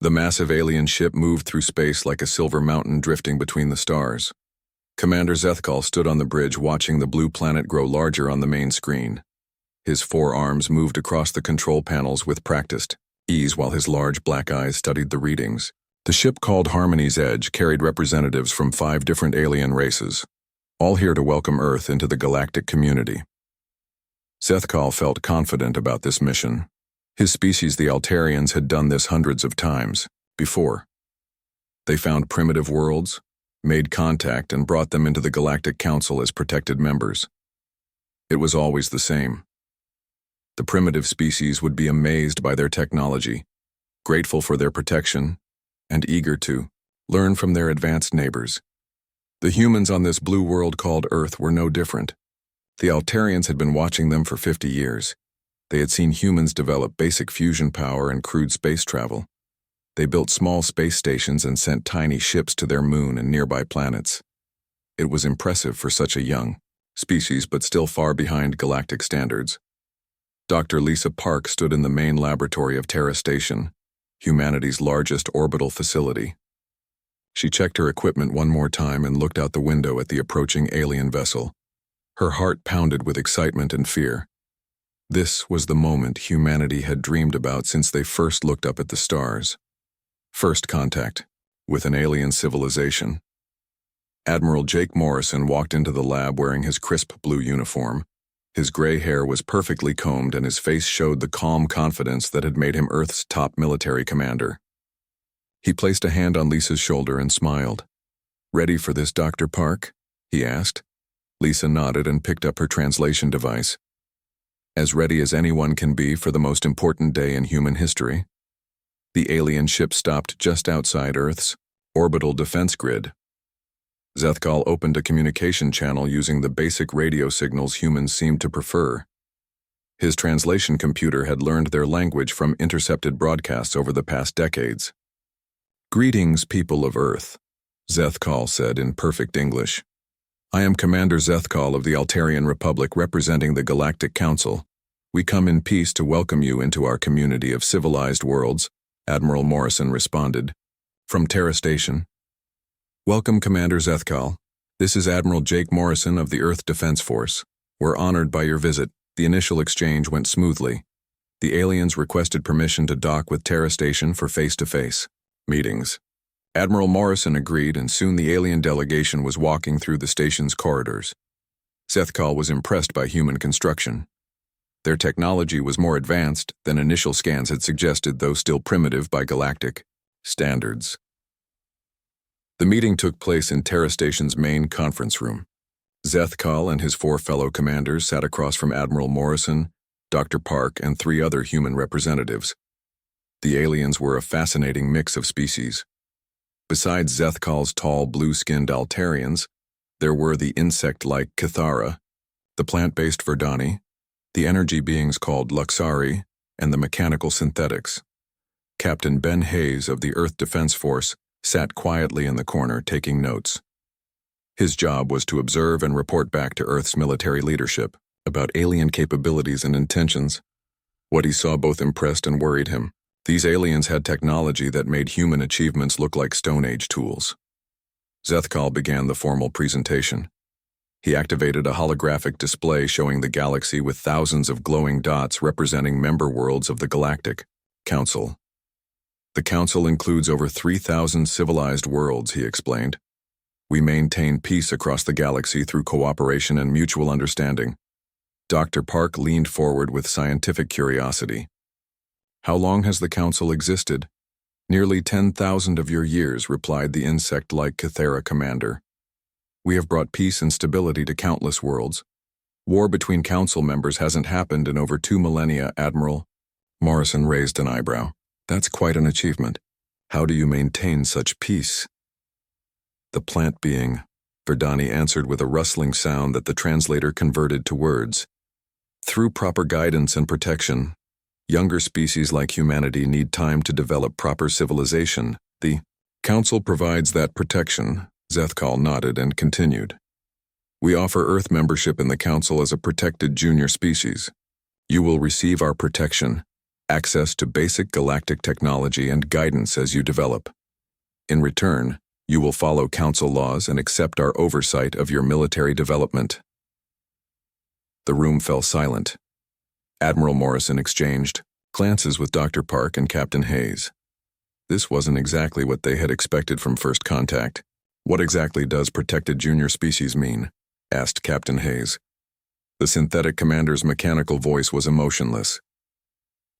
The massive alien ship moved through space like a silver mountain drifting between the stars. Commander Zethkal stood on the bridge watching the blue planet grow larger on the main screen. His forearms moved across the control panels with practiced ease while his large black eyes studied the readings. The ship called Harmony's Edge carried representatives from 5 different alien races, all here to welcome Earth into the galactic community. Zethkal felt confident about this mission. His species, the Altarians, had done this hundreds of times before. They found primitive worlds, made contact, and brought them into the Galactic Council as protected members. It was always the same. The primitive species would be amazed by their technology, grateful for their protection, and eager to learn from their advanced neighbors. The humans on this blue world called Earth were no different. The Altarians had been watching them for 50 years. They had seen humans develop basic fusion power and crude space travel. They built small space stations and sent tiny ships to their moon and nearby planets. It was impressive for such a young species, but still far behind galactic standards. Dr. Lisa Park stood in the main laboratory of Terra Station, humanity's largest orbital facility. She checked her equipment one more time and looked out the window at the approaching alien vessel. Her heart pounded with excitement and fear. This was the moment humanity had dreamed about since they first looked up at the stars. First contact with an alien civilization. Admiral Jake Morrison walked into the lab wearing his crisp blue uniform. His gray hair was perfectly combed and his face showed the calm confidence that had made him Earth's top military commander. He placed a hand on Lisa's shoulder and smiled. "Ready for this, Dr. Park?" he asked. Lisa nodded and picked up her translation device. "As ready as anyone can be for the most important day in human history." The alien ship stopped just outside Earth's orbital defense grid. Zethkal opened a communication channel using the basic radio signals humans seemed to prefer. His translation computer had learned their language from intercepted broadcasts over the past decades. "Greetings, people of Earth," Zethkal said in perfect English. "I am Commander Zethkal of the Altarian Republic representing the Galactic Council. We come in peace to welcome you into our community of civilized worlds," Admiral Morrison responded. "From Terra Station." "Welcome, Commander Zethkal. This is Admiral Jake Morrison of the Earth Defense Force. We're honored by your visit." The initial exchange went smoothly. The aliens requested permission to dock with Terra Station for face-to-face meetings. Admiral Morrison agreed, and soon the alien delegation was walking through the station's corridors. Zethkal was impressed by human construction. Their technology was more advanced than initial scans had suggested, though still primitive by galactic standards. The meeting took place in Terra Station's main conference room. Zethkal and his 4 fellow commanders sat across from Admiral Morrison, Dr. Park, and 3 other human representatives. The aliens were a fascinating mix of species. Besides Zethkal's tall, blue-skinned Altarians, there were the insect-like Cathara, the plant-based Verdani, the energy beings called Luxari, and the mechanical synthetics. Captain Ben Hayes of the Earth Defense Force sat quietly in the corner taking notes. His job was to observe and report back to Earth's military leadership about alien capabilities and intentions. What he saw both impressed and worried him. These aliens had technology that made human achievements look like Stone Age tools. Zethkal began the formal presentation. He activated a holographic display showing the galaxy with thousands of glowing dots representing member worlds of the Galactic Council. "The Council includes over 3,000 civilized worlds," he explained. "We maintain peace across the galaxy through cooperation and mutual understanding." Dr. Park leaned forward with scientific curiosity. "How long has the Council existed?" "Nearly 10,000 of your years," replied the insect-like Cathara commander. "We have brought peace and stability to countless worlds. War between Council members hasn't happened in over 2 millennia, Admiral." Morrison raised an eyebrow. "That's quite an achievement. How do you maintain such peace?" "The plant being," Verdani answered with a rustling sound that the translator converted to words. "Through proper guidance and protection. Younger species like humanity need time to develop proper civilization. The Council provides that protection." Zethkal nodded and continued. "We offer Earth membership in the Council as a protected junior species. You will receive our protection access to basic galactic technology and guidance as you develop. In return, you will follow Council laws and accept our oversight of your military development." The room fell silent. Admiral Morrison exchanged glances with Dr. Park and Captain Hayes. This wasn't exactly what they had expected from first contact. "What exactly does protected junior species mean?" asked Captain Hayes. The synthetic commander's mechanical voice was emotionless.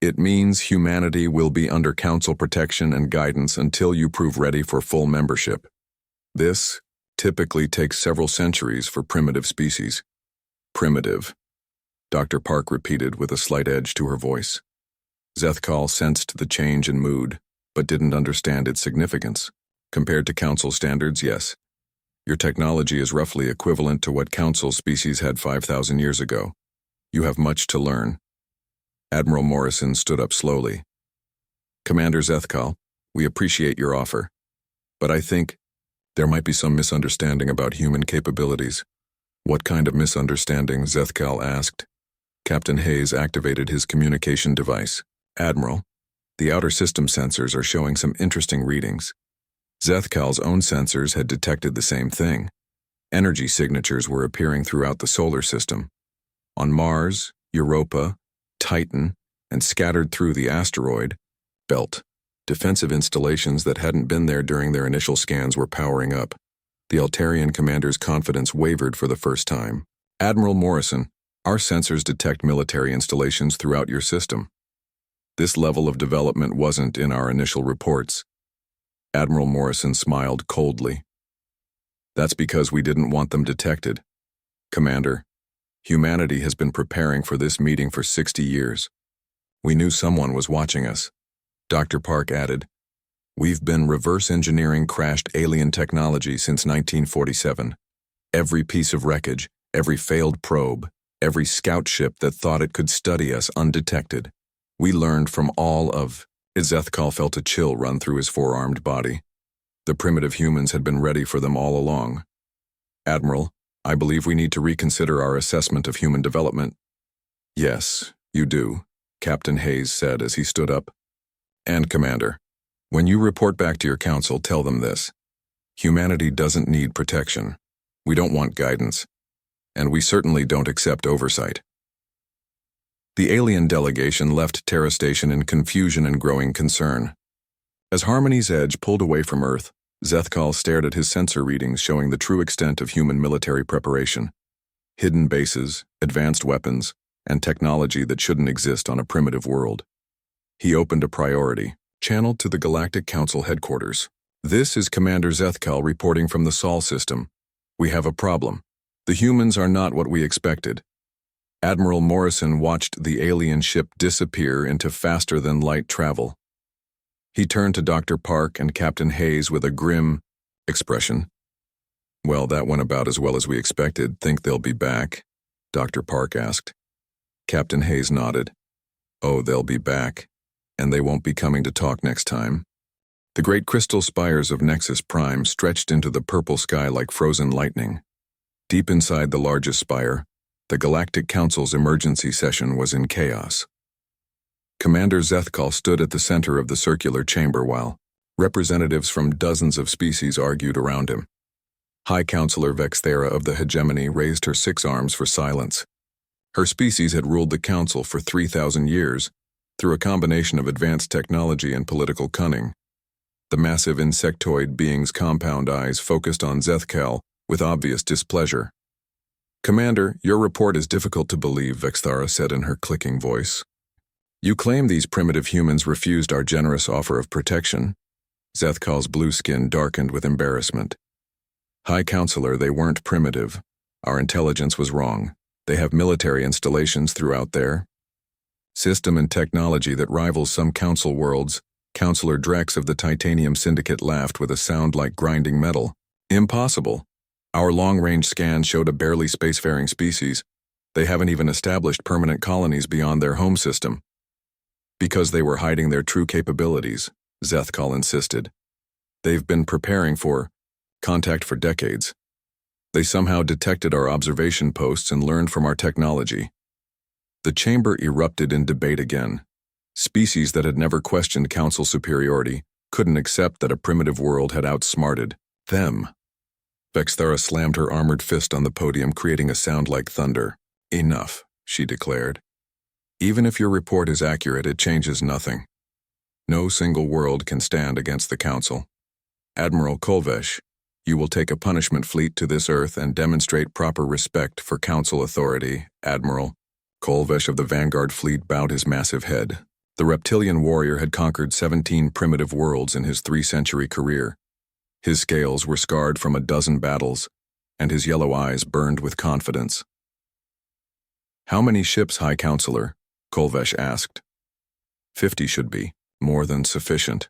"It means humanity will be under Council protection and guidance until you prove ready for full membership. This typically takes several centuries for primitive species." "Primitive," Dr. Park repeated with a slight edge to her voice. Zethkal sensed the change in mood, but didn't understand its significance. "Compared to Council standards, yes. Your technology is roughly equivalent to what Council species had 5,000 years ago. You have much to learn." Admiral Morrison stood up slowly. "Commander Zethkal, we appreciate your offer, but I think there might be some misunderstanding about human capabilities." "What kind of misunderstanding?" Zethkal asked. Captain Hayes activated his communication device. "Admiral, the outer system sensors are showing some interesting readings." Zethkal's own sensors had detected the same thing. Energy signatures were appearing throughout the solar system. On Mars, Europa, Titan, and scattered through the asteroid belt, defensive installations that hadn't been there during their initial scans were powering up. The Altarian commander's confidence wavered for the first time. "Admiral Morrison, our sensors detect military installations throughout your system. This level of development wasn't in our initial reports." Admiral Morrison smiled coldly. "That's because we didn't want them detected. Commander, humanity has been preparing for this meeting for 60 years. We knew someone was watching us." Dr. Park added, "We've been reverse engineering crashed alien technology since 1947. Every piece of wreckage, every failed probe, every scout ship that thought it could study us undetected. We learned from all of..." Zethkal felt a chill run through his four-armed body. The primitive humans had been ready for them all along. "Admiral, I believe we need to reconsider our assessment of human development." "Yes, you do," Captain Hayes said as he stood up. "And Commander, when you report back to your Council, tell them this. Humanity doesn't need protection. We don't want guidance. And we certainly don't accept oversight." The alien delegation left Terra Station in confusion and growing concern. As Harmony's Edge pulled away from Earth, Zethkal stared at his sensor readings showing the true extent of human military preparation. Hidden bases, advanced weapons, and technology that shouldn't exist on a primitive world. He opened a priority, channeled to the Galactic Council headquarters. "This is Commander Zethkal reporting from the Sol system. We have a problem. The humans are not what we expected." Admiral Morrison watched the alien ship disappear into faster-than-light travel. He turned to Dr. Park and Captain Hayes with a grim expression. "Well, that went about as well as we expected. Think they'll be back?" Dr. Park asked. Captain Hayes nodded. "Oh, they'll be back, and they won't be coming to talk next time." The great crystal spires of Nexus Prime stretched into the purple sky like frozen lightning. Deep inside the largest spire, the Galactic Council's emergency session was in chaos. Commander Zethkal stood at the center of the circular chamber while representatives from dozens of species argued around him. High Counselor Vexthera of the Hegemony raised her 6 arms for silence. Her species had ruled the Council for 3,000 years, through a combination of advanced technology and political cunning. The massive insectoid being's compound eyes focused on Zethkal with obvious displeasure. "Commander, your report is difficult to believe," Vexthara said in her clicking voice. "You claim these primitive humans refused our generous offer of protection." Zethkal's blue skin darkened with embarrassment. "High Counselor, they weren't primitive. Our intelligence was wrong. They have military installations throughout their system and technology that rivals some Council worlds." Counselor Drex of the Titanium Syndicate laughed with a sound like grinding metal. "Impossible. Our long-range scan showed a barely spacefaring species. They haven't even established permanent colonies beyond their home system." "Because they were hiding their true capabilities," Zethkal insisted. "They've been preparing for contact for decades. They somehow detected our observation posts and learned from our technology." The chamber erupted in debate again. Species that had never questioned Council superiority couldn't accept that a primitive world had outsmarted them. Vexthara slammed her armored fist on the podium, creating a sound like thunder. "Enough," she declared. "Even if your report is accurate, it changes nothing. No single world can stand against the Council. Admiral Kolvesh, you will take a punishment fleet to this Earth and demonstrate proper respect for Council authority." Admiral Kolvesh of the Vanguard fleet bowed his massive head. The reptilian warrior had conquered 17 primitive worlds in his 3-century career. His scales were scarred from a dozen battles, and his yellow eyes burned with confidence. "How many ships, High Counselor?" Kolvesh asked. 50 should be more than sufficient,"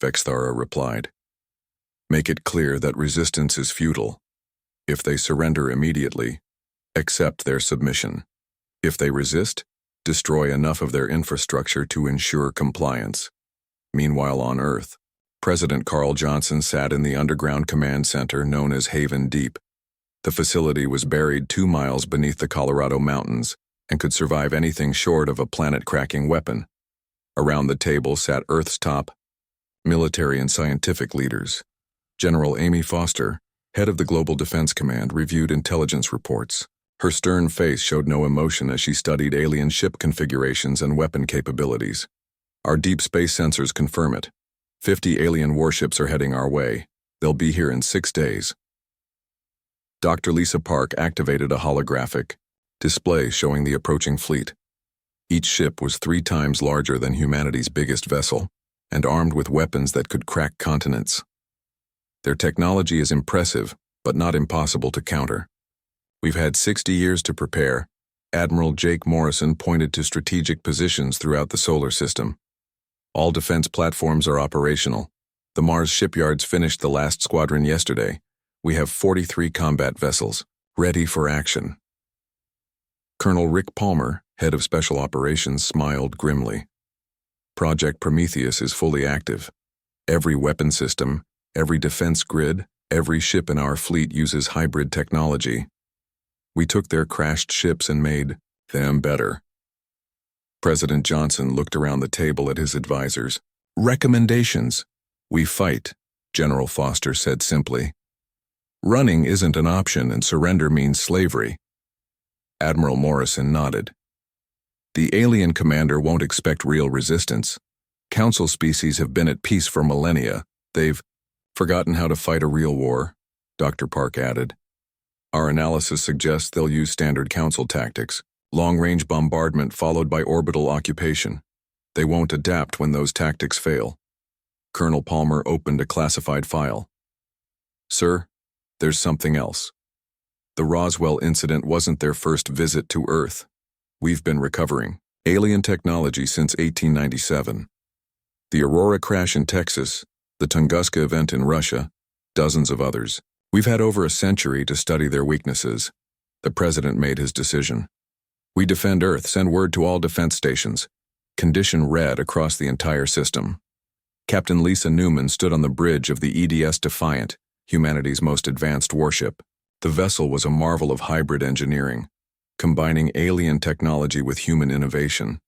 Vexthara replied. "Make it clear that resistance is futile. If they surrender immediately, accept their submission. If they resist, destroy enough of their infrastructure to ensure compliance." Meanwhile on Earth, President Carl Johnson sat in the underground command center known as Haven Deep. The facility was buried 2 miles beneath the Colorado mountains and could survive anything short of a planet-cracking weapon. Around the table sat Earth's top military and scientific leaders. General Amy Foster, head of the Global Defense Command, reviewed intelligence reports. Her stern face showed no emotion as she studied alien ship configurations and weapon capabilities. "Our deep space sensors confirm it. 50 alien warships are heading our way. They'll be here in 6 days." Dr. Lisa Park activated a holographic display showing the approaching fleet. Each ship was 3 times larger than humanity's biggest vessel, and armed with weapons that could crack continents. Their technology is impressive, but not impossible to counter. "We've had 60 years to prepare." Admiral Jake Morrison pointed to strategic positions throughout the solar system. "All defense platforms are operational. The Mars shipyards finished the last squadron yesterday. We have 43 combat vessels, ready for action." Colonel Rick Palmer, head of Special Operations, smiled grimly. "Project Prometheus is fully active. Every weapon system, every defense grid, every ship in our fleet uses hybrid technology. We took their crashed ships and made them better." President Johnson looked around the table at his advisors. "Recommendations. We fight," General Foster said simply. "Running isn't an option, and surrender means slavery." Admiral Morrison nodded. "The alien commander won't expect real resistance. Council species have been at peace for millennia. They've forgotten how to fight a real war," Dr. Park added. "Our analysis suggests they'll use standard Council tactics, long-range bombardment followed by orbital occupation. They won't adapt when those tactics fail." Colonel Palmer opened a classified file. "Sir, there's something else. The Roswell incident wasn't their first visit to Earth. We've been recovering alien technology since 1897. The Aurora crash in Texas, the Tunguska event in Russia, dozens of others. We've had over a century to study their weaknesses." The president made his decision. "We defend Earth. Send word to all defense stations. Condition red across the entire system." Captain Lisa Newman stood on the bridge of the EDS Defiant, humanity's most advanced warship. The vessel was a marvel of hybrid engineering, combining alien technology with human innovation.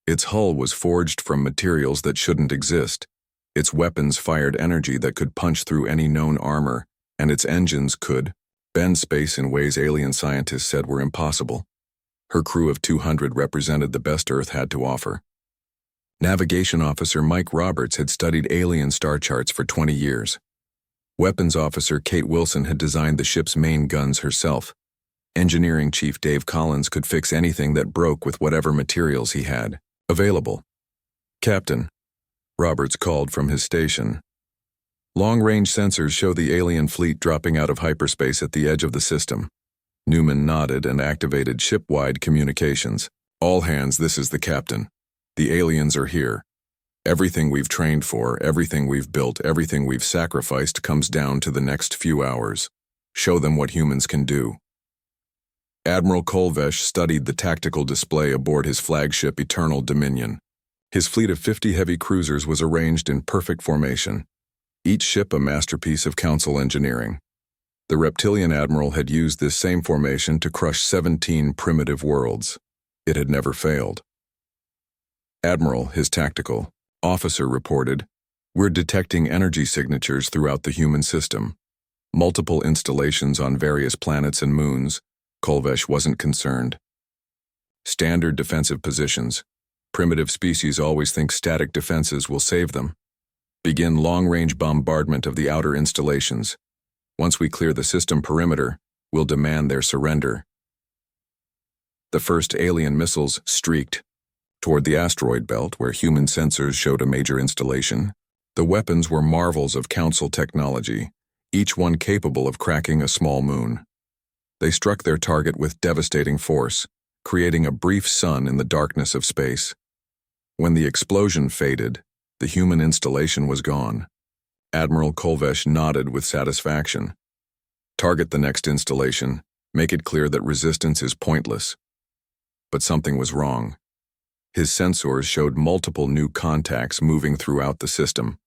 Its hull was forged from materials that shouldn't exist. Its weapons fired energy that could punch through any known armor, and its engines could bend space in ways alien scientists said were impossible. Her crew of 200 represented the best Earth had to offer. Navigation Officer Mike Roberts had studied alien star charts for 20 years. Weapons Officer Kate Wilson had designed the ship's main guns herself. Engineering Chief Dave Collins could fix anything that broke with whatever materials he had available. "Captain," Roberts called from his station. "Long-range sensors show the alien fleet dropping out of hyperspace at the edge of the system." Newman nodded and activated ship-wide communications. "All hands, this is the captain. The aliens are here. Everything we've trained for, everything we've built, everything we've sacrificed comes down to the next few hours. Show them what humans can do." Admiral Kolvesh studied the tactical display aboard his flagship Eternal Dominion. His fleet of 50 heavy cruisers was arranged in perfect formation, each ship a masterpiece of Council engineering. The reptilian admiral had used this same formation to crush 17 primitive worlds. It had never failed. Admiral, his tactical officer, reported, "We're detecting energy signatures throughout the human system. Multiple installations on various planets and moons." Kolvesh wasn't concerned. "Standard defensive positions. Primitive species always think static defenses will save them. Begin long-range bombardment of the outer installations. Once we clear the system perimeter, we'll demand their surrender." The first alien missiles streaked toward the asteroid belt where human sensors showed a major installation. The weapons were marvels of Council technology, each one capable of cracking a small moon. They struck their target with devastating force, creating a brief sun in the darkness of space. When the explosion faded, the human installation was gone. Admiral Kolvesh nodded with satisfaction. "Target the next installation. Make it clear that resistance is pointless." But something was wrong. His sensors showed multiple new contacts moving throughout the system.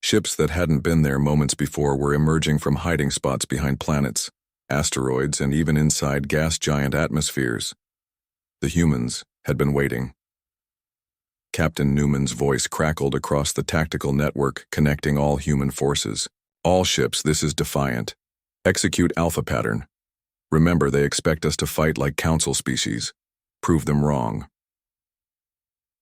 Ships that hadn't been there moments before were emerging from hiding spots behind planets, asteroids, and even inside gas giant atmospheres. The humans had been waiting. Captain Newman's voice crackled across the tactical network connecting all human forces. "All ships, this is Defiant. Execute Alpha pattern. Remember, they expect us to fight like Council species. Prove them wrong."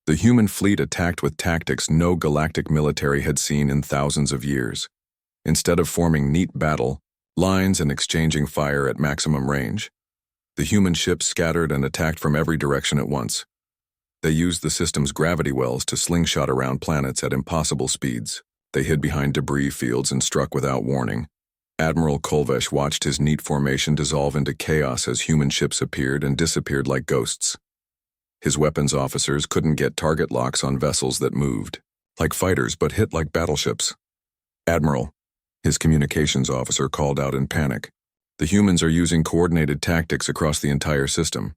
The human fleet attacked with tactics no galactic military had seen in thousands of years. Instead of forming neat battle lines and exchanging fire at maximum range, the human ships scattered and attacked from every direction at once. They used the system's gravity wells to slingshot around planets at impossible speeds. They hid behind debris fields and struck without warning. Admiral Kolvesh watched his neat formation dissolve into chaos as human ships appeared and disappeared like ghosts. His weapons officers couldn't get target locks on vessels that moved like fighters but hit like battleships. "Admiral," his communications officer called out in panic, "the humans are using coordinated tactics across the entire system.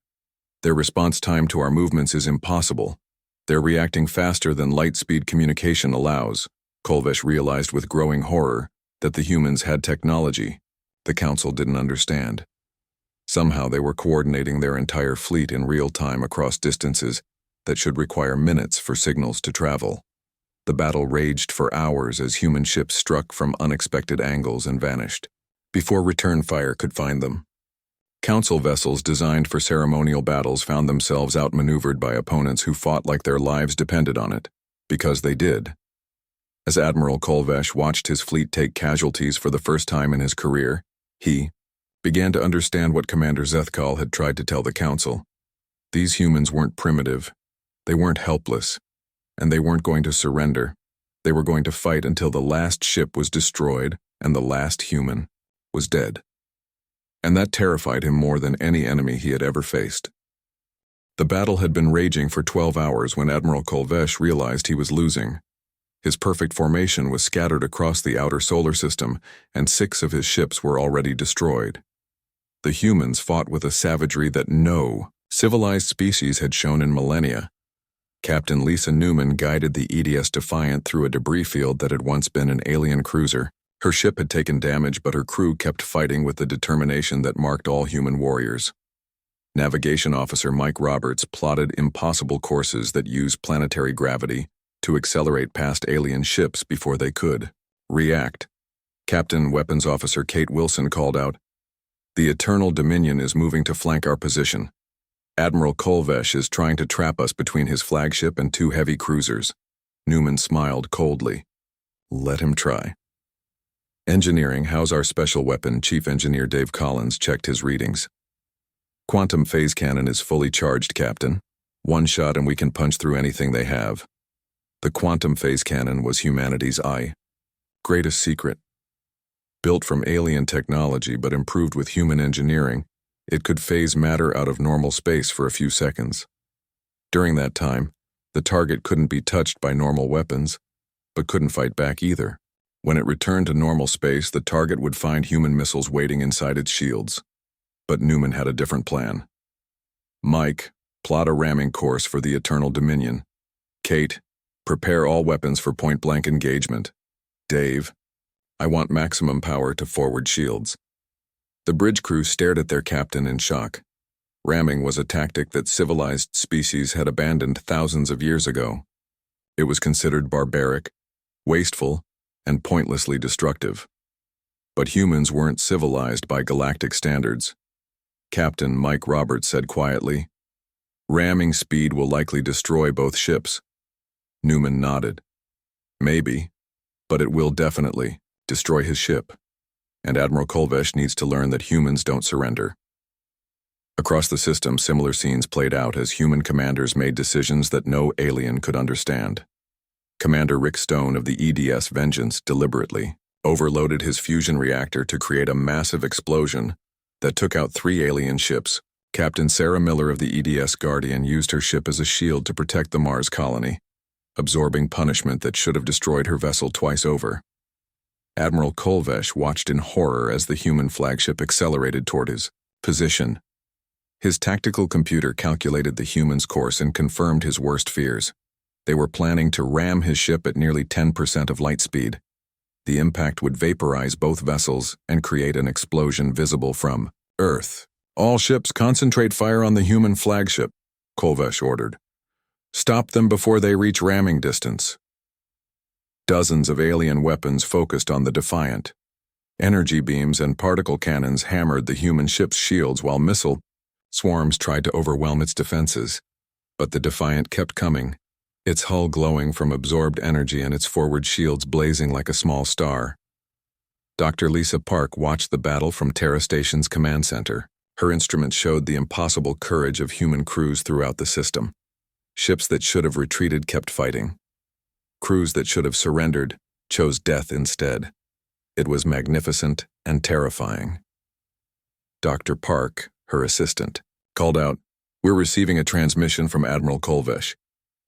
Their response time to our movements is impossible. They're reacting faster than light-speed communication allows." Kolvesh realized with growing horror that the humans had technology the Council didn't understand. Somehow they were coordinating their entire fleet in real time across distances that should require minutes for signals to travel. The battle raged for hours as human ships struck from unexpected angles and vanished, before return fire could find them. Council vessels designed for ceremonial battles found themselves outmaneuvered by opponents who fought like their lives depended on it, because they did. As Admiral Kolvesh watched his fleet take casualties for the first time in his career, he began to understand what Commander Zethkal had tried to tell the Council. These humans weren't primitive, they weren't helpless, and they weren't going to surrender. They were going to fight until the last ship was destroyed and the last human was dead. And that terrified him more than any enemy he had ever faced. The battle had been raging for 12 hours when Admiral Kolvesh realized he was losing. His perfect formation was scattered across the outer solar system, and 6 of his ships were already destroyed. The humans fought with a savagery that no civilized species had shown in millennia. Captain Lisa Newman guided the EDS Defiant through a debris field that had once been an alien cruiser. Her ship had taken damage, but her crew kept fighting with the determination that marked all human warriors. Navigation Officer Mike Roberts plotted impossible courses that used planetary gravity to accelerate past alien ships before they could react. Captain Weapons Officer Kate Wilson called out, "The Eternal Dominion is moving to flank our position. Admiral Kolvesh is trying to trap us between his flagship and 2 heavy cruisers." Newman smiled coldly. "Let him try." Engineering, how's our special weapon? Chief Engineer Dave Collins checked his readings. "Quantum phase cannon is fully charged, Captain. 1 shot and we can punch through anything they have." The quantum phase cannon was humanity's greatest secret. Built from alien technology but improved with human engineering, it could phase matter out of normal space for a few seconds. During that time, the target couldn't be touched by normal weapons, but couldn't fight back either. When it returned to normal space, the target would find human missiles waiting inside its shields. But Newman had a different plan. "Mike, plot a ramming course for the Eternal Dominion. Kate, prepare all weapons for point-blank engagement. Dave, I want maximum power to forward shields." The bridge crew stared at their captain in shock. Ramming was a tactic that civilized species had abandoned thousands of years ago. It was considered barbaric, wasteful, and pointlessly destructive. But humans weren't civilized by galactic standards. Captain Mike Roberts said quietly, "Ramming speed will likely destroy both ships." Newman nodded. "Maybe, but it will definitely destroy his ship. And Admiral Kolvesh needs to learn that humans don't surrender." Across the system, similar scenes played out as human commanders made decisions that no alien could understand. Commander Rick Stone of the EDS Vengeance deliberately overloaded his fusion reactor to create a massive explosion that took out 3 alien ships. Captain Sarah Miller of the EDS Guardian used her ship as a shield to protect the Mars colony, absorbing punishment that should have destroyed her vessel twice over. Admiral Kolvesh watched in horror as the human flagship accelerated toward his position. His tactical computer calculated the human's course and confirmed his worst fears. They were planning to ram his ship at nearly 10% of light speed. The impact would vaporize both vessels and create an explosion visible from Earth. "All ships concentrate fire on the human flagship," Kolvesh ordered. "Stop them before they reach ramming distance." Dozens of alien weapons focused on the Defiant. Energy beams and particle cannons hammered the human ship's shields while missile swarms tried to overwhelm its defenses. But the Defiant kept coming, its hull glowing from absorbed energy and its forward shields blazing like a small star. Dr. Lisa Park watched the battle from Terra Station's command center. Her instruments showed the impossible courage of human crews throughout the system. Ships that should have retreated kept fighting. Crews that should have surrendered chose death instead. It was magnificent and terrifying. Dr. Park, her assistant, called out, "We're receiving a transmission from Admiral Kolvesh.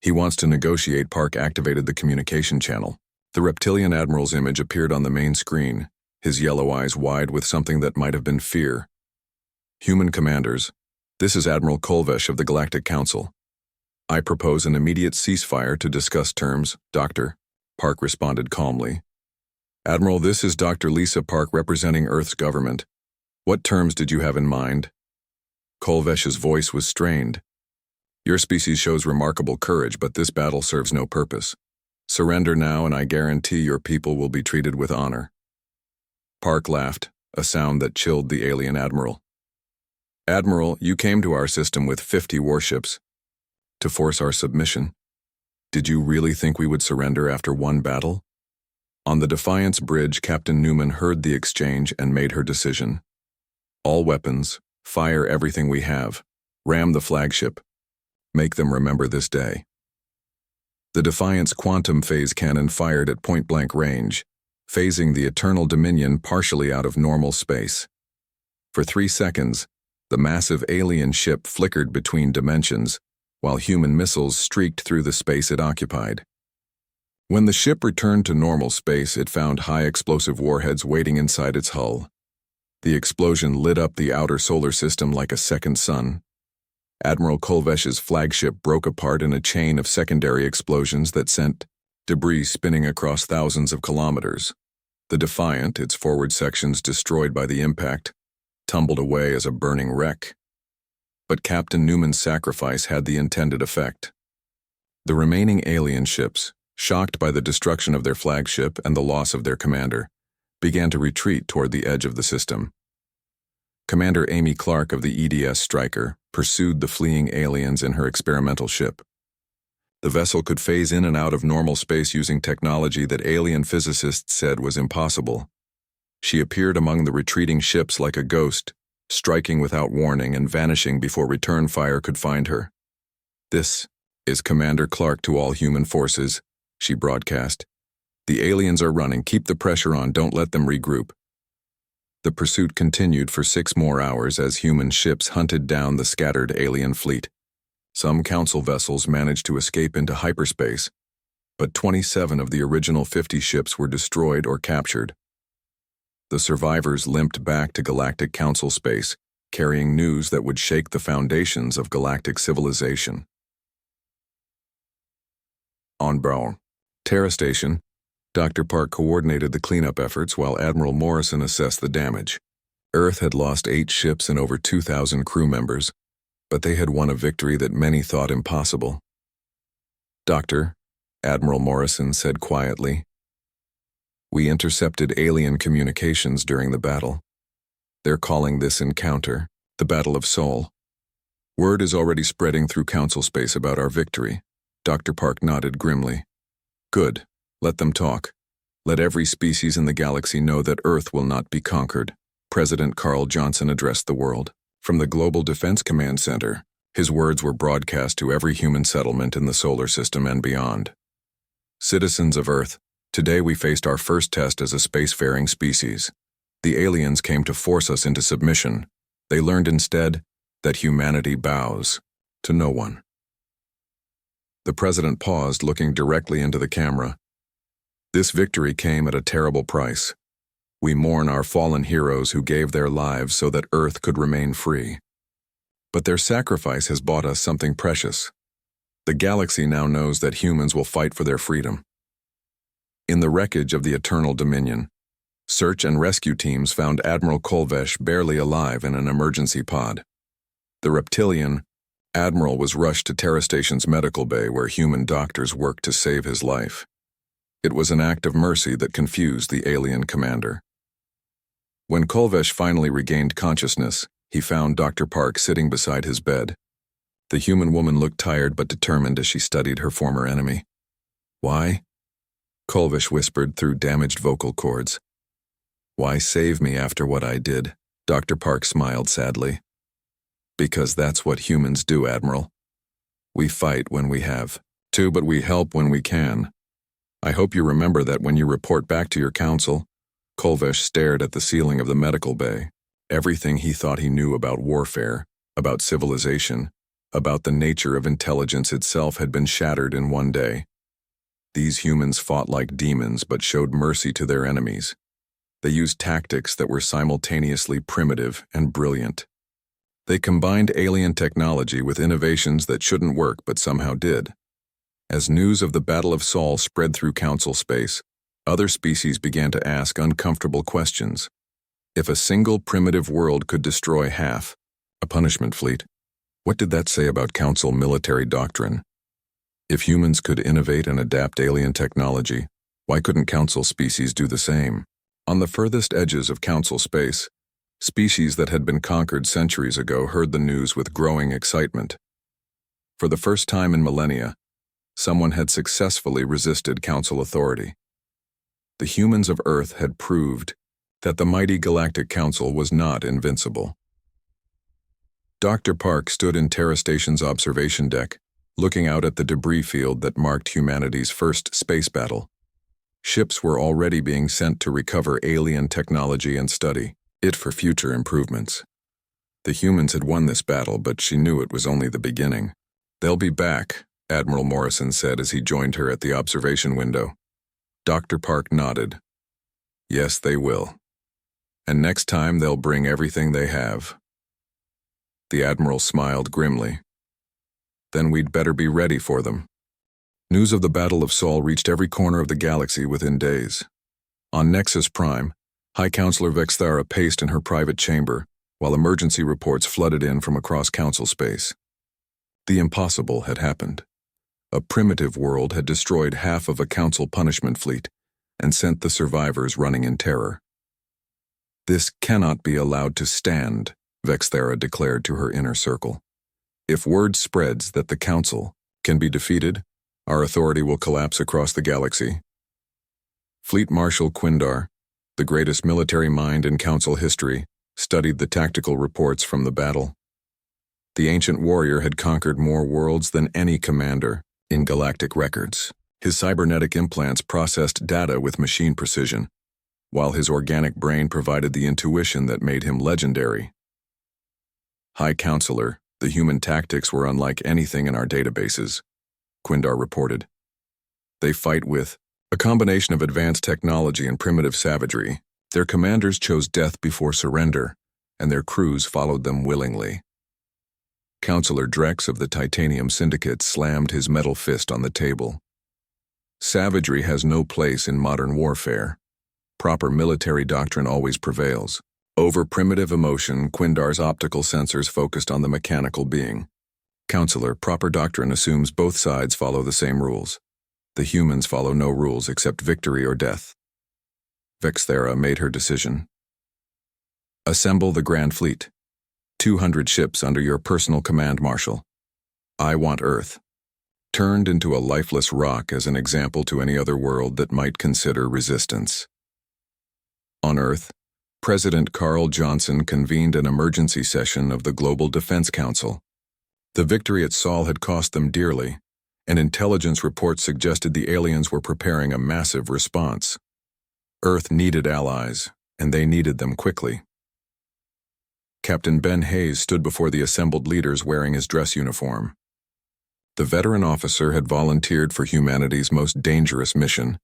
He wants to negotiate." Park activated the communication channel. The reptilian admiral's image appeared on the main screen, his yellow eyes wide with something that might have been fear. "Human commanders, this is Admiral Kolvesh of the Galactic Council. I propose an immediate ceasefire to discuss terms, Doctor," Park responded calmly. "Admiral, this is Dr. Lisa Park representing Earth's government. What terms did you have in mind?" Kolvesh's voice was strained. "Your species shows remarkable courage, but this battle serves no purpose. Surrender now and I guarantee your people will be treated with honor." Park laughed, a sound that chilled the alien admiral. "Admiral, you came to our system with 50 warships. To force our submission. Did you really think we would surrender after one battle?" On the Defiance bridge, Captain Newman heard the exchange and made her decision. "All weapons, fire everything we have. Ram the flagship. Make them remember this day." The Defiance quantum phase cannon fired at point-blank range, phasing the Eternal Dominion partially out of normal space. For 3 seconds, the massive alien ship flickered between dimensions, while human missiles streaked through the space it occupied. When the ship returned to normal space, it found high-explosive warheads waiting inside its hull. The explosion lit up the outer solar system like a second sun. Admiral Kolvesh's flagship broke apart in a chain of secondary explosions that sent debris spinning across thousands of kilometers. The Defiant, its forward sections destroyed by the impact, tumbled away as a burning wreck. But Captain Newman's sacrifice had the intended effect. The remaining alien ships, shocked by the destruction of their flagship and the loss of their commander, began to retreat toward the edge of the system. Commander Amy Clark of the EDS Stryker pursued the fleeing aliens in her experimental ship. The vessel could phase in and out of normal space using technology that alien physicists said was impossible. She appeared among the retreating ships like a ghost, striking without warning and vanishing before return fire could find her. "This is Commander Clark to all human forces," she broadcast. "The aliens are running. Keep the pressure on. Don't let them regroup." The pursuit continued for 6 more hours as human ships hunted down the scattered alien fleet. Some Council vessels managed to escape into hyperspace, but 27 of the original 50 ships were destroyed or captured. The survivors limped back to Galactic Council space, carrying news that would shake the foundations of galactic civilization. On Brown, Terra Station, Dr. Park coordinated the cleanup efforts while Admiral Morrison assessed the damage. Earth had lost 8 ships and over 2,000 crew members, but they had won a victory that many thought impossible. "Doctor," Admiral Morrison said quietly. We intercepted alien communications during the battle. They're calling this encounter the Battle of Sol. Word is already spreading through Council space about our victory. Dr. Park nodded grimly. Good. Let them talk. Let every species in the galaxy know that Earth will not be conquered. President Carl Johnson addressed the world. From the Global Defense Command Center, his words were broadcast to every human settlement in the solar system and beyond. Citizens of Earth, today we faced our first test as a spacefaring species. The aliens came to force us into submission. They learned instead that humanity bows to no one. The president paused, looking directly into the camera. This victory came at a terrible price. We mourn our fallen heroes who gave their lives so that Earth could remain free. But their sacrifice has bought us something precious. The galaxy now knows that humans will fight for their freedom. In the wreckage of the Eternal Dominion, search and rescue teams found Admiral Kolvesh barely alive in an emergency pod. The reptilian Admiral was rushed to Terra Station's medical bay where human doctors worked to save his life. It was an act of mercy that confused the alien commander. When Kolvesh finally regained consciousness, he found Dr. Park sitting beside his bed. The human woman looked tired but determined as she studied her former enemy. Why? Kolvesh whispered through damaged vocal cords. Why save me after what I did? Dr. Park smiled sadly. Because that's what humans do, Admiral. We fight when we have to, but we help when we can. I hope you remember that when you report back to your council. Kolvesh stared at the ceiling of the medical bay. Everything he thought he knew about warfare, about civilization, about the nature of intelligence itself had been shattered in one day. These humans fought like demons but showed mercy to their enemies. They used tactics that were simultaneously primitive and brilliant. They combined alien technology with innovations that shouldn't work but somehow did. As news of the Battle of Sol spread through Council space, other species began to ask uncomfortable questions. If a single primitive world could destroy half, a punishment fleet, what did that say about Council military doctrine? If humans could innovate and adapt alien technology, why couldn't Council species do the same? On the furthest edges of Council space, species that had been conquered centuries ago heard the news with growing excitement. For the first time in millennia, someone had successfully resisted Council authority. The humans of Earth had proved that the mighty Galactic Council was not invincible. Dr. Park stood in Terra Station's observation deck, looking out at the debris field that marked humanity's first space battle. Ships were already being sent to recover alien technology and study it for future improvements. The humans had won this battle, but she knew it was only the beginning. They'll be back, Admiral Morrison said as he joined her at the observation window. Dr. Park nodded. Yes, they will. And next time they'll bring everything they have. The Admiral smiled grimly. Then we'd better be ready for them. News of the Battle of Sol reached every corner of the galaxy within days. On Nexus Prime, High Counselor Vexthara paced in her private chamber, while emergency reports flooded in from across Council space. The impossible had happened. A primitive world had destroyed half of a Council punishment fleet and sent the survivors running in terror. This cannot be allowed to stand, Vexthara declared to her inner circle. If word spreads that the Council can be defeated, our authority will collapse across the galaxy. Fleet Marshal Quindar, the greatest military mind in Council history, studied the tactical reports from the battle. The ancient warrior had conquered more worlds than any commander in galactic records. His cybernetic implants processed data with machine precision, while his organic brain provided the intuition that made him legendary. High Counselor, the human tactics were unlike anything in our databases, Quindar reported. They fight with a combination of advanced technology and primitive savagery. Their commanders chose death before surrender, and their crews followed them willingly. Counselor Drex of the Titanium Syndicate slammed his metal fist on the table. Savagery has no place in modern warfare. Proper military doctrine always prevails. Over primitive emotion, Quindar's optical sensors focused on the mechanical being. Counselor, proper doctrine assumes both sides follow the same rules. The humans follow no rules except victory or death. Vexthera made her decision. Assemble the Grand Fleet. 200 ships under your personal command, Marshal. I want Earth. Turned into a lifeless rock as an example to any other world that might consider resistance. On Earth, President Carl Johnson convened an emergency session of the Global Defense Council. The victory at Sol had cost them dearly, and intelligence reports suggested the aliens were preparing a massive response. Earth needed allies, and they needed them quickly. Captain Ben Hayes stood before the assembled leaders wearing his dress uniform. The veteran officer had volunteered for humanity's most dangerous mission,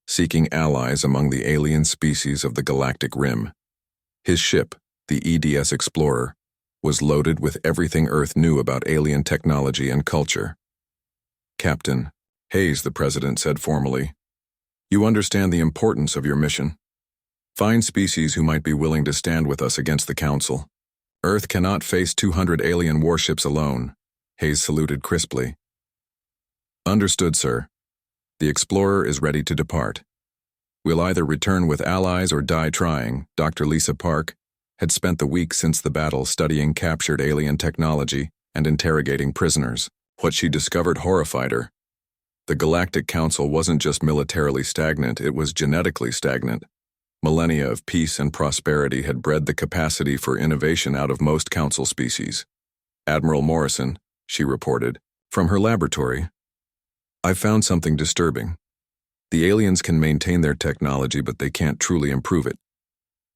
seeking allies among the alien species of the galactic rim. His ship, the EDS Explorer, was loaded with everything Earth knew about alien technology and culture. Captain Hayes, the president said formally, you understand the importance of your mission. Find species who might be willing to stand with us against the Council. Earth cannot face 200 alien warships alone, Hayes saluted crisply. Understood, sir. The Explorer is ready to depart. We'll either return with allies or die trying. Dr. Lisa Park had spent the week since the battle studying captured alien technology and interrogating prisoners. What she discovered horrified her. The Galactic Council wasn't just militarily stagnant, it was genetically stagnant. Millennia of peace and prosperity had bred the capacity for innovation out of most Council species. Admiral Morrison, she reported, from her laboratory, I found something disturbing. The aliens can maintain their technology, but they can't truly improve it.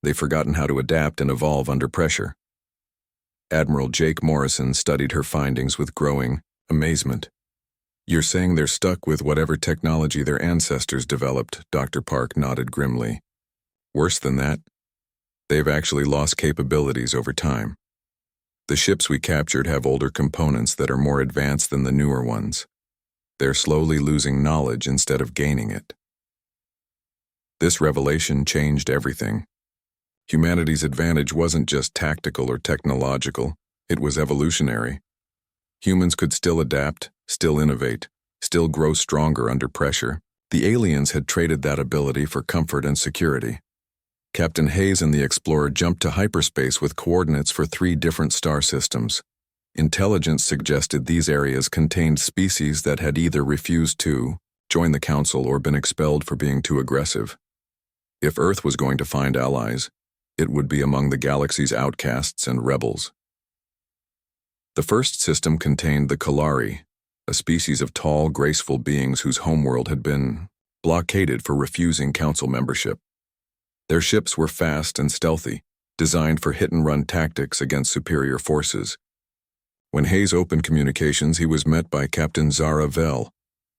They've forgotten how to adapt and evolve under pressure. Admiral Jake Morrison studied her findings with growing amazement. You're saying they're stuck with whatever technology their ancestors developed, Dr. Park nodded grimly. Worse than that, they've actually lost capabilities over time. The ships we captured have older components that are more advanced than the newer ones. They're slowly losing knowledge instead of gaining it. This revelation changed everything. Humanity's advantage wasn't just tactical or technological, it was evolutionary. Humans could still adapt, still innovate, still grow stronger under pressure. The aliens had traded that ability for comfort and security. Captain Hayes and the Explorer jumped to hyperspace with coordinates for 3 different star systems. Intelligence suggested these areas contained species that had either refused to join the Council or been expelled for being too aggressive. If Earth was going to find allies, it would be among the galaxy's outcasts and rebels. The first system contained the Kalari, a species of tall, graceful beings whose homeworld had been blockaded for refusing Council membership. Their ships were fast and stealthy, designed for hit-and-run tactics against superior forces. When Hayes opened communications, he was met by Captain Zara Vell,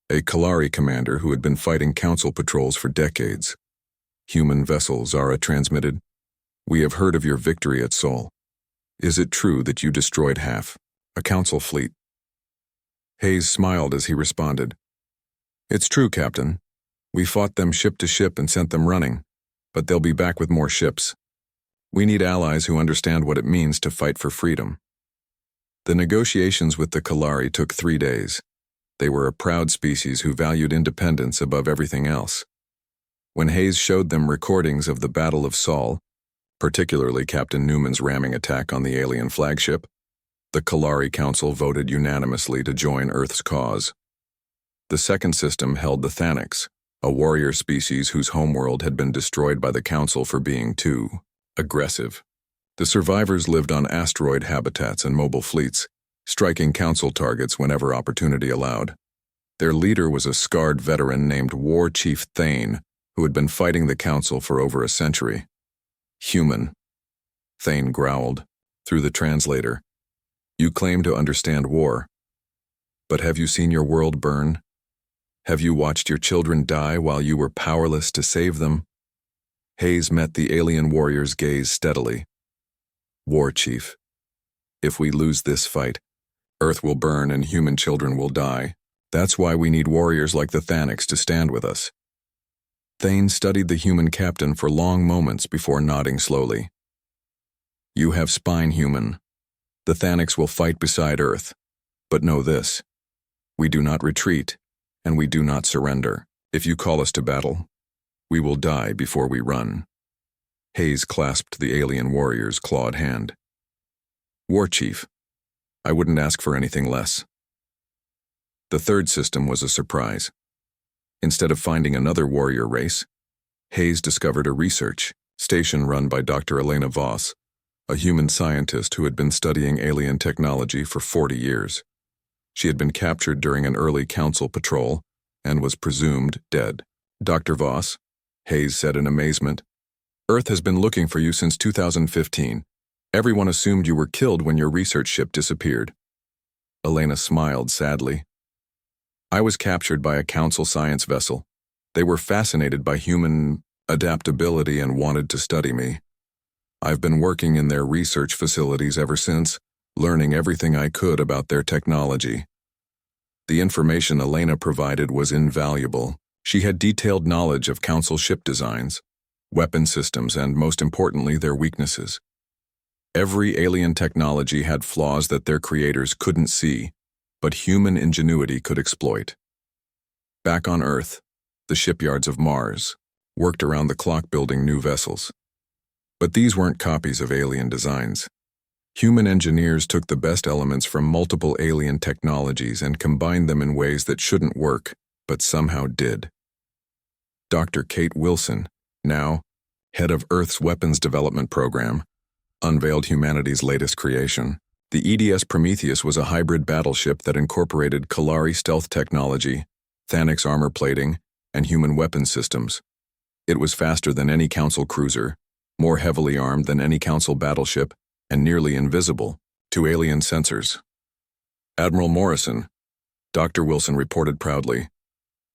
a Kalari commander who had been fighting Council patrols for decades. Human vessel, Zara transmitted, we have heard of your victory at Sol. Is it true that you destroyed half a Council fleet? Hayes smiled as he responded. It's true, Captain. We fought them ship to ship and sent them running, but they'll be back with more ships. We need allies who understand what it means to fight for freedom. The negotiations with the Kalari took 3 days. They were a proud species who valued independence above everything else. When Hayes showed them recordings of the Battle of Sol, particularly Captain Newman's ramming attack on the alien flagship, the Kalari Council voted unanimously to join Earth's cause. The second system held the Thanics, a warrior species whose homeworld had been destroyed by the Council for being too aggressive. The survivors lived on asteroid habitats and mobile fleets, striking Council targets whenever opportunity allowed. Their leader was a scarred veteran named War Chief Thane, who had been fighting the Council for over a century. Human, Thane growled, through the translator. You claim to understand war, but have you seen your world burn? Have you watched your children die while you were powerless to save them? Hayes met the alien warrior's gaze steadily. War Chief, if we lose this fight, Earth will burn and human children will die. That's why we need warriors like the Thanics to stand with us. Thane studied the human captain for long moments before nodding slowly. You have spine, human. The Thanics will fight beside Earth. But know this, we do not retreat, and we do not surrender. If you call us to battle, we will die before we run." Hayes clasped the alien warrior's clawed hand. "War Chief, I wouldn't ask for anything less." The third system was a surprise. Instead of finding another warrior race, Hayes discovered a research station run by Dr. Elena Voss, a human scientist who had been studying alien technology for 40 years. She had been captured during an early council patrol and was presumed dead. "Dr. Voss," Hayes said in amazement, "Earth has been looking for you since 2015. Everyone assumed you were killed when your research ship disappeared." Elena smiled sadly. "I was captured by a council science vessel. They were fascinated by human adaptability and wanted to study me. I've been working in their research facilities ever since, learning everything I could about their technology." The information Elena provided was invaluable. She had detailed knowledge of council ship designs, weapon systems, and most importantly, their weaknesses. Every alien technology had flaws that their creators couldn't see, but human ingenuity could exploit. Back on Earth, the shipyards of Mars worked around the clock building new vessels. But these weren't copies of alien designs. Human engineers took the best elements from multiple alien technologies and combined them in ways that shouldn't work, but somehow did. Dr. Kate Wilson, now head of Earth's weapons development program, unveiled humanity's latest creation. The EDS Prometheus was a hybrid battleship that incorporated Kalari stealth technology, Thanix armor plating, and human weapons systems. It was faster than any council cruiser, more heavily armed than any council battleship, and nearly invisible to alien sensors. "Admiral Morrison," Dr. Wilson reported proudly,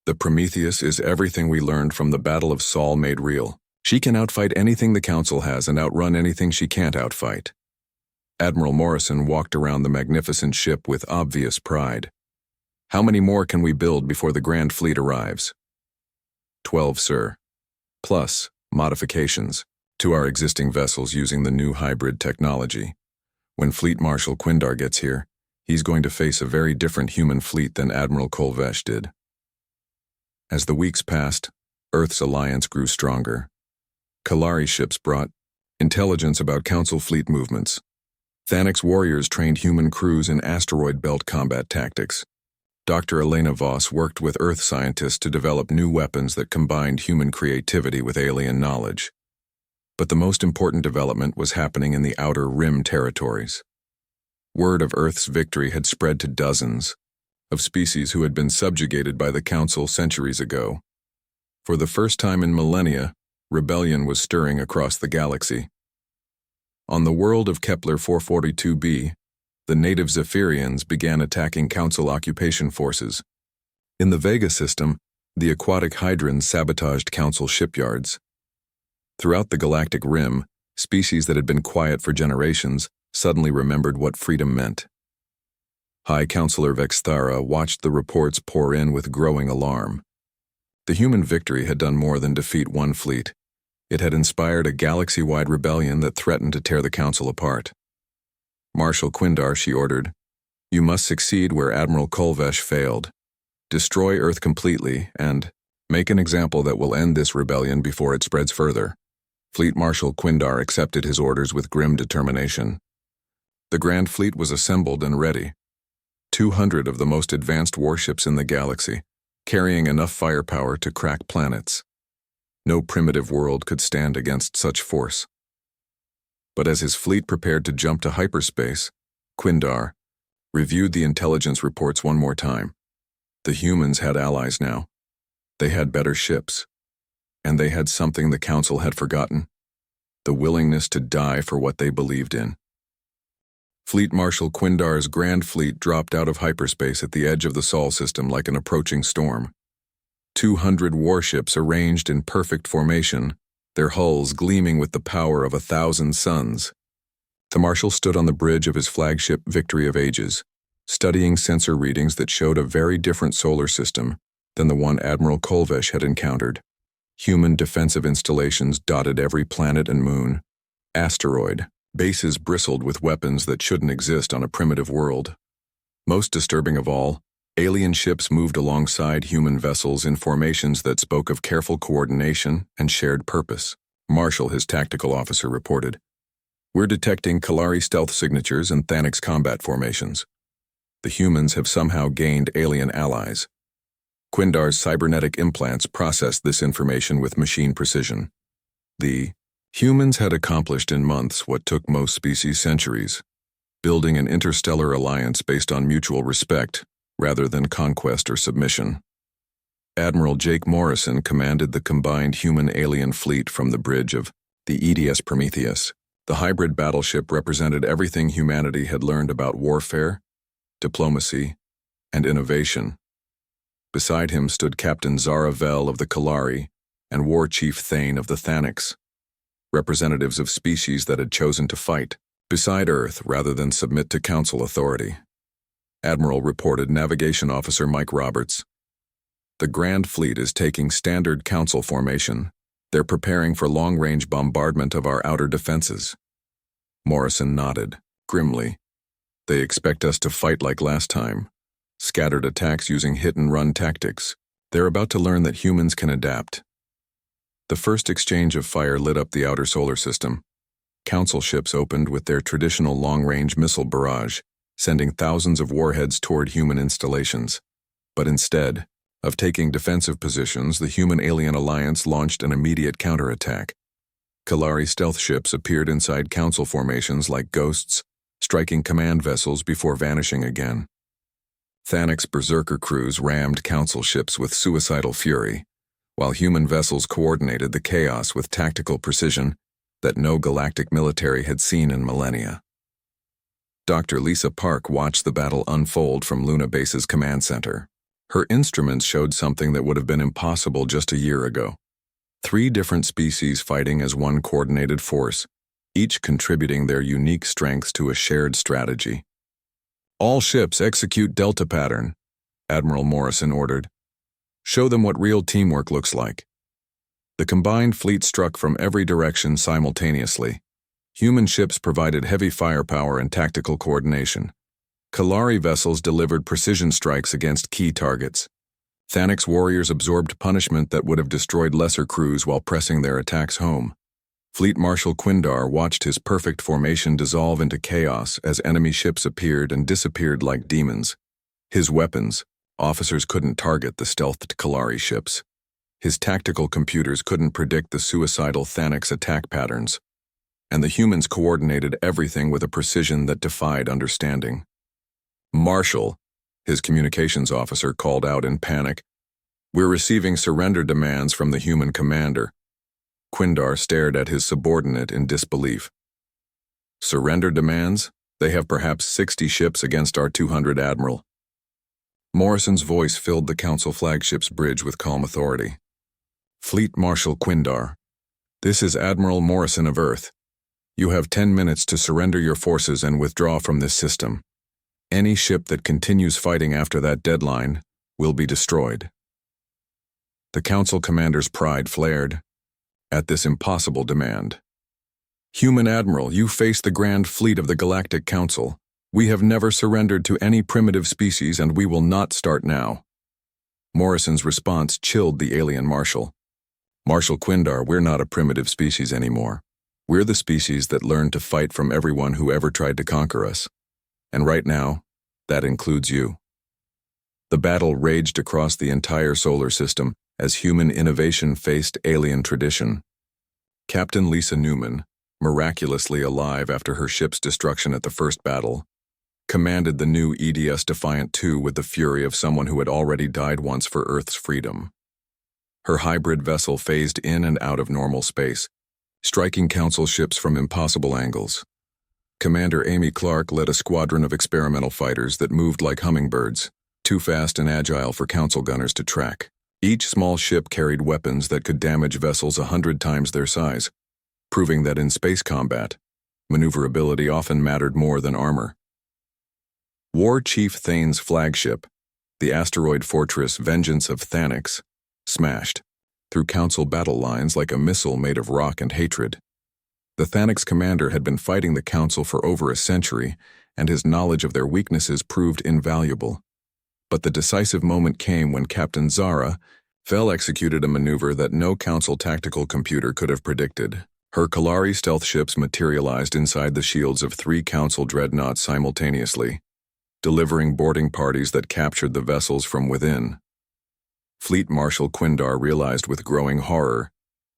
"the Prometheus is everything we learned from the Battle of Saul made real. She can outfight anything the council has and outrun anything she can't outfight." Admiral Morrison walked around the magnificent ship with obvious pride. "How many more can we build before the Grand Fleet arrives?" 12, sir. Plus modifications to our existing vessels using the new hybrid technology. When Fleet Marshal Quindar gets here, he's going to face a very different human fleet than Admiral Kolvesh did." As the weeks passed, Earth's alliance grew stronger. Kalari ships brought intelligence about Council fleet movements. Thanix warriors trained human crews in asteroid belt combat tactics. Dr. Elena Voss worked with Earth scientists to develop new weapons that combined human creativity with alien knowledge. But the most important development was happening in the Outer Rim territories. Word of Earth's victory had spread to dozens of species who had been subjugated by the Council centuries ago. For the first time in millennia, rebellion was stirring across the galaxy. On the world of Kepler 442b, the native Zephyrians began attacking Council occupation forces. In the Vega system, the aquatic hydrans sabotaged Council shipyards. Throughout the galactic rim, species that had been quiet for generations suddenly remembered what freedom meant. High Counselor Vexthara watched the reports pour in with growing alarm. The human victory had done more than defeat one fleet. It had inspired a galaxy-wide rebellion that threatened to tear the Council apart. "Marshal Quindar," she ordered, "you must succeed where Admiral Kolvesh failed. Destroy Earth completely and make an example that will end this rebellion before it spreads further." Fleet Marshal Quindar accepted his orders with grim determination. The Grand Fleet was assembled and ready. 200 of the most advanced warships in the galaxy, carrying enough firepower to crack planets. No primitive world could stand against such force. But as his fleet prepared to jump to hyperspace, Quindar reviewed the intelligence reports one more time. The humans had allies now. They had better ships. And they had something the Council had forgotten: the willingness to die for what they believed in. Fleet Marshal Quindar's Grand Fleet dropped out of hyperspace at the edge of the Sol system like an approaching storm. 200 warships arranged in perfect formation, their hulls gleaming with the power of 1,000 suns. The Marshal stood on the bridge of his flagship Victory of Ages, studying sensor readings that showed a very different solar system than the one Admiral Kolvesh had encountered. Human defensive installations dotted every planet and moon. Asteroid bases bristled with weapons that shouldn't exist on a primitive world. Most disturbing of all, Alien ships moved alongside human vessels in formations that spoke of careful coordination and shared purpose. Marshall, his tactical officer, reported, "We're detecting Kalari stealth signatures and Thanix combat formations. The humans have somehow gained alien allies." Quindar's cybernetic implants processed this information with machine precision. The humans had accomplished in months what took most species centuries, building an interstellar alliance based on mutual respect rather than conquest or submission. Admiral Jake Morrison commanded the combined human-alien fleet from the bridge of the EDS Prometheus. The hybrid battleship represented everything humanity had learned about warfare, diplomacy, and innovation. Beside him stood Captain Zara Vel of the Kalari and War Chief Thane of the Thanix, representatives of species that had chosen to fight beside Earth rather than submit to Council authority. Admiral reported Navigation Officer Mike Roberts, "The Grand Fleet is taking standard Council formation. They're preparing for long-range bombardment of our outer defenses." Morrison nodded, grimly. "They expect us to fight like last time. Scattered attacks using hit-and-run tactics. They're about to learn that humans can adapt." The first exchange of fire lit up the outer solar system. Council ships opened with their traditional long-range missile barrage, sending thousands of warheads toward human installations. But instead of taking defensive positions, the human-alien alliance launched an immediate counterattack. Kalari stealth ships appeared inside Council formations like ghosts, striking command vessels before vanishing again. Thanix berserker crews rammed Council ships with suicidal fury, while human vessels coordinated the chaos with tactical precision that no galactic military had seen in millennia. Dr. Lisa Park watched the battle unfold from Luna Base's command center. Her instruments showed something that would have been impossible just a year ago. 3 different species fighting as one coordinated force, each contributing their unique strengths to a shared strategy. "All ships execute Delta pattern," Admiral Morrison ordered. "Show them what real teamwork looks like." The combined fleet struck from every direction simultaneously. Human ships provided heavy firepower and tactical coordination. Kalari vessels delivered precision strikes against key targets. Thanix warriors absorbed punishment that would have destroyed lesser crews while pressing their attacks home. Fleet Marshal Quindar watched his perfect formation dissolve into chaos as enemy ships appeared and disappeared like demons. His weapons, officers couldn't target the stealthed Kalari ships. His tactical computers couldn't predict the suicidal Thanix attack patterns. And the humans coordinated everything with a precision that defied understanding. "Marshal," his communications officer called out in panic, "we're receiving surrender demands from the human commander." Quindar stared at his subordinate in disbelief. "Surrender demands? They have perhaps 60 ships against our 200, Admiral." Morrison's voice filled the Council flagship's bridge with calm authority. "Fleet Marshal Quindar, this is Admiral Morrison of Earth. You have 10 minutes to surrender your forces and withdraw from this system. Any ship that continues fighting after that deadline will be destroyed." The Council commander's pride flared at this impossible demand. "Human Admiral, you face the Grand Fleet of the Galactic Council. We have never surrendered to any primitive species, and we will not start now." Morrison's response chilled the alien Marshal. "Marshal Quindar, we're not a primitive species anymore. We're the species that learned to fight from everyone who ever tried to conquer us. And right now, that includes you." The battle raged across the entire solar system as human innovation faced alien tradition. Captain Lisa Newman, miraculously alive after her ship's destruction at the first battle, commanded the new EDS Defiant II with the fury of someone who had already died once for Earth's freedom. Her hybrid vessel phased in and out of normal space, striking Council ships from impossible angles. Commander Amy Clark led a squadron of experimental fighters that moved like hummingbirds, too fast and agile for Council gunners to track. Each small ship carried weapons that could damage vessels 100 times their size, proving that in space combat, maneuverability often mattered more than armor. War Chief Thane's flagship, the asteroid fortress Vengeance of Thanix, smashed through Council battle lines like a missile made of rock and hatred. The Thanix commander had been fighting the Council for over a century, and his knowledge of their weaknesses proved invaluable. But the decisive moment came when Captain Zara Fell executed a maneuver that no Council tactical computer could have predicted. Her Kalari stealth ships materialized inside the shields of 3 Council dreadnoughts simultaneously, delivering boarding parties that captured the vessels from within. Fleet Marshal Quindar realized with growing horror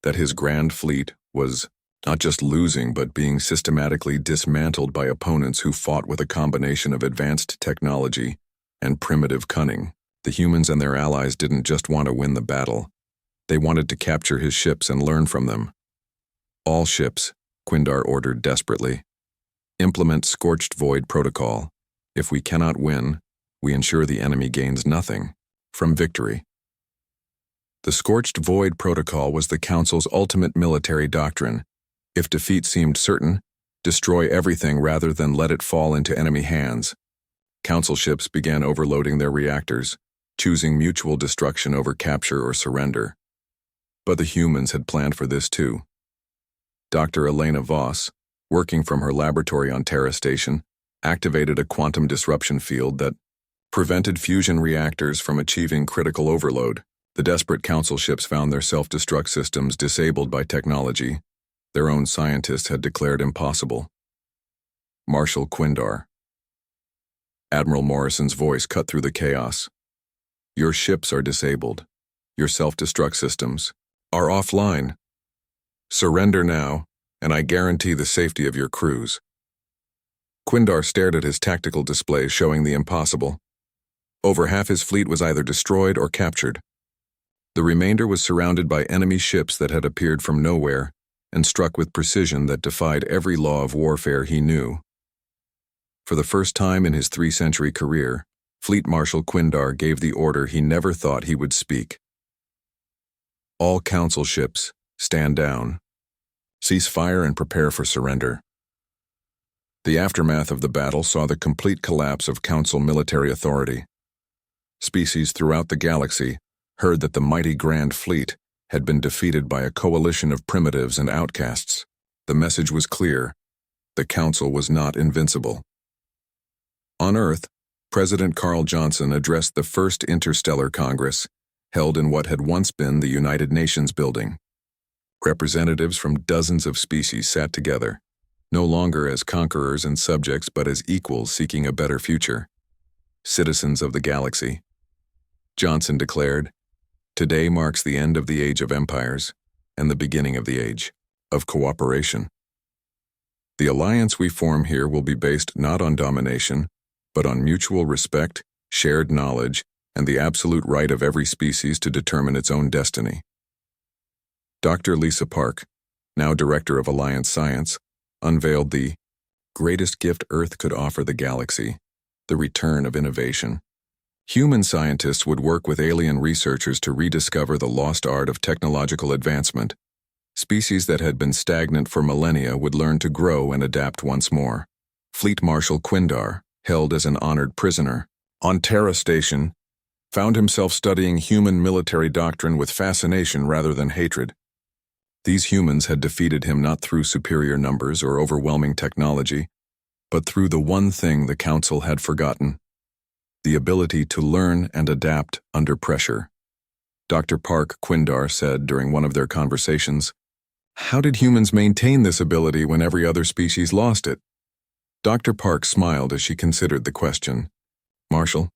that his grand fleet was not just losing but being systematically dismantled by opponents who fought with a combination of advanced technology and primitive cunning. The humans and their allies didn't just want to win the battle. They wanted to capture his ships and learn from them. All ships, Quindar ordered desperately. Implement Scorched Void Protocol. If we cannot win, we ensure the enemy gains nothing from victory. The Scorched Void Protocol was the Council's ultimate military doctrine. If defeat seemed certain, destroy everything rather than let it fall into enemy hands. Council ships began overloading their reactors, choosing mutual destruction over capture or surrender. But the humans had planned for this too. Dr. Elena Voss, working from her laboratory on Terra Station, activated a quantum disruption field that prevented fusion reactors from achieving critical overload. The desperate Council ships found their self-destruct systems disabled by technology their own scientists had declared impossible. Marshal Quindar. Admiral Morrison's voice cut through the chaos. Your ships are disabled. Your self-destruct systems are offline. Surrender now, and I guarantee the safety of your crews. Quindar stared at his tactical display showing the impossible. Over half his fleet was either destroyed or captured. The remainder was surrounded by enemy ships that had appeared from nowhere and struck with precision that defied every law of warfare he knew. For the first time in his 3-century career, Fleet Marshal Quindar gave the order he never thought he would speak. All Council ships, stand down. Cease fire and prepare for surrender. The aftermath of the battle saw the complete collapse of Council military authority. Species throughout the galaxy heard that the mighty Grand Fleet had been defeated by a coalition of primitives and outcasts. The message was clear. The Council was not invincible. On Earth, President Carl Johnson addressed the first Interstellar Congress, held in what had once been the United Nations building. Representatives from dozens of species sat together, no longer as conquerors and subjects but as equals seeking a better future. Citizens of the galaxy. Johnson declared, "Today marks the end of the Age of Empires and the beginning of the Age of Cooperation. The alliance we form here will be based not on domination, but on mutual respect, shared knowledge, and the absolute right of every species to determine its own destiny." Dr. Lisa Park, now Director of Alliance Science, unveiled the greatest gift Earth could offer the galaxy, the return of innovation. Human scientists would work with alien researchers to rediscover the lost art of technological advancement. Species that had been stagnant for millennia would learn to grow and adapt once more. Fleet Marshal Quindar, held as an honored prisoner on Terra Station, found himself studying human military doctrine with fascination rather than hatred. These humans had defeated him not through superior numbers or overwhelming technology, but through the one thing the Council had forgotten: the ability to learn and adapt under pressure. Dr. Park Quindar said during one of their conversations, "How did humans maintain this ability when every other species lost it?" Dr. Park smiled as she considered the question. "Marshal,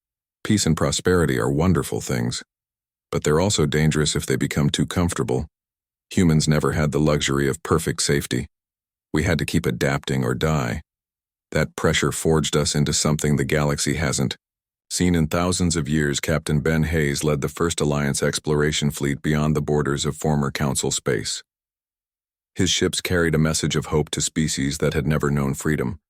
peace and prosperity are wonderful things, but they're also dangerous if they become too comfortable. Humans never had the luxury of perfect safety. We had to keep adapting or die. That pressure forged us into something the galaxy hasn't seen in thousands of years." Captain Ben Hayes led the first Alliance exploration fleet beyond the borders of former Council space. His ships carried a message of hope to species that had never known freedom,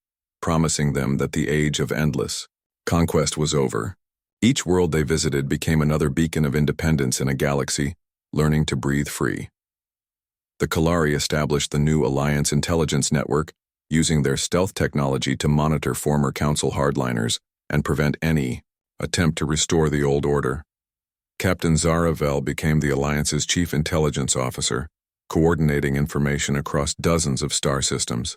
promising them that the age of endless conquest was over. Each world they visited became another beacon of independence in a galaxy learning to breathe free. The Kalari established the new Alliance Intelligence Network, using their stealth technology to monitor former Council hardliners and prevent any attempt to restore the old order. Captain Zara Vel became the Alliance's chief intelligence officer, coordinating information across dozens of star systems.